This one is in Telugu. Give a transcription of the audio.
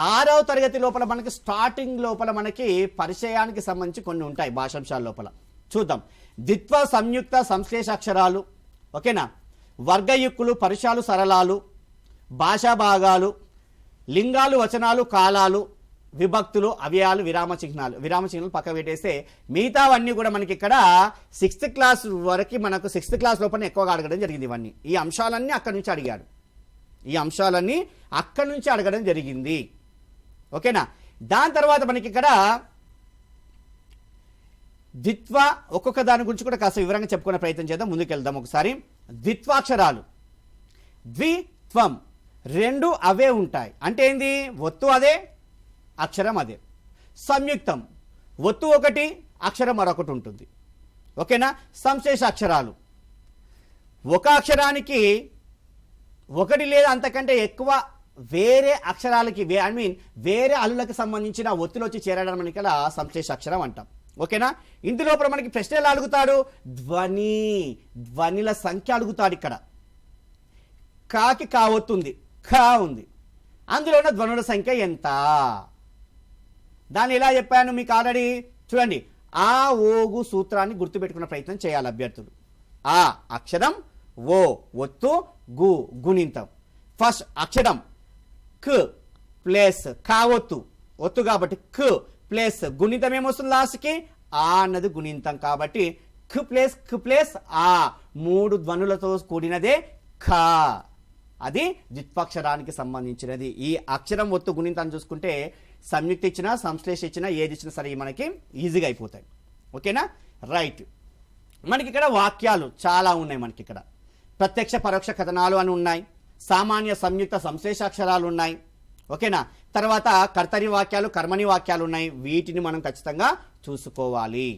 6వ తరగతి లోపల మనకి స్టార్టింగ్ లోపల మనకి పరిచయానికి సంబంధించి కొన్ని ఉంటాయి భాషాంశాల లోపల. చూద్దాం. ద్విత్వ సంయుక్త సంశ్లేష అక్షరాలు, ఓకేనా, వర్గయుక్కులు, పరుషాలు, సరళాలు, భాషా భాగాలు, లింగాలు, వచనాలు, కాలాలు, విభక్తులు, అవ్యయాలు, విరామ చిహ్నాలు పక్క పెట్టేస్తే మిగతావన్నీ కూడా మనకి ఇక్కడ 6th క్లాస్ వరకు మనకు 6th క్లాస్ లోపల ఎక్కువగా అడగడం జరిగింది. ఇవన్నీ ఈ అంశాలన్నీ అక్కడి నుంచి అడిగాడు. అడగడం జరిగింది. ఓకేనా. దాని తర్వాత మనకి ఇక్కడ ద్విత్వ ఒక్కొక్క దాని గురించి కూడా కాస్త వివరంగా చెప్పుకునే ప్రయత్నం చేద్దాం. ముందుకెళ్దాం ఒకసారి. ద్విత్వాక్షరాలు, ద్విత్వం, రెండు అవే ఉంటాయి. అంటే ఏంది? ఒత్తు అదే, అక్షరం అదే. సంయుక్తం, ఒత్తు ఒకటి, అక్షరం మరొకటి ఉంటుంది. ఓకేనా. సంశ్లేష అక్షరాలు, ఒక అక్షరానికి ఒకటి లేదా అంతకంటే ఎక్కువ వేరే అక్షరాలకి వేరే అల్లులకు సంబంధించిన ఒత్తులు వచ్చి చేరడం మనకి ఇక్కడ సంశ్లేష అక్షరం అంటాం. ఓకేనా. ఇందులో మనకి ప్రశ్న ఎలా అడుగుతాడు? ధ్వనిల సంఖ్య అడుగుతాడు. ఇక్కడ కాకి కా ఒత్తుంది, ఖా ఉంది, అందులో ఉన్న ధ్వనుల సంఖ్య ఎంత? దాన్ని ఎలా చెప్పాను మీకు ఆల్రెడీ. చూడండి, ఆ ఓగు సూత్రాన్ని గుర్తుపెట్టుకున్న ప్రయత్నం చేయాలి అభ్యర్థులు. ఆ అక్షరం, ఓ ఒత్తు, గు గుణింతం. ఫస్ట్ అక్షరం క్ ప్లస్ కా ఒత్తు కాబట్టి క్ ప్లస్ గుణింతం ఏమొస్తుంది లాస్ట్కి? ఆ అన్నది గుణింతం కాబట్టి క్ ప్లస్ ఆ 3 ధ్వనులతో కూడినదే ఖా. అది ద్విత్వాక్షరానికి సంబంధించినది. ఈ అక్షరం ఒత్తు గుణింతాన్ని చూసుకుంటే సంయుక్త ఇచ్చినా సంశ్లేష ఇచ్చినా ఏది ఇచ్చినా సరే మనకి ఈజీగా అయిపోతాయి. ఓకేనా. రైట్. మనకి ఇక్కడ వాక్యాలు చాలా ఉన్నాయి. మనకి ఇక్కడ ప్రత్యక్ష పరోక్ష కథనాలు అని ఉన్నాయి, సామాన్య సంయుక్త సంశ్లేషాక్షరాలు ఉన్నాయి. ఓకేనా. తర్వాత కర్తరి వాక్యాలు, కర్మణి వాక్యాలు ఉన్నాయి. వీటిని మనం ఖచ్చితంగా చూసుకోవాలి.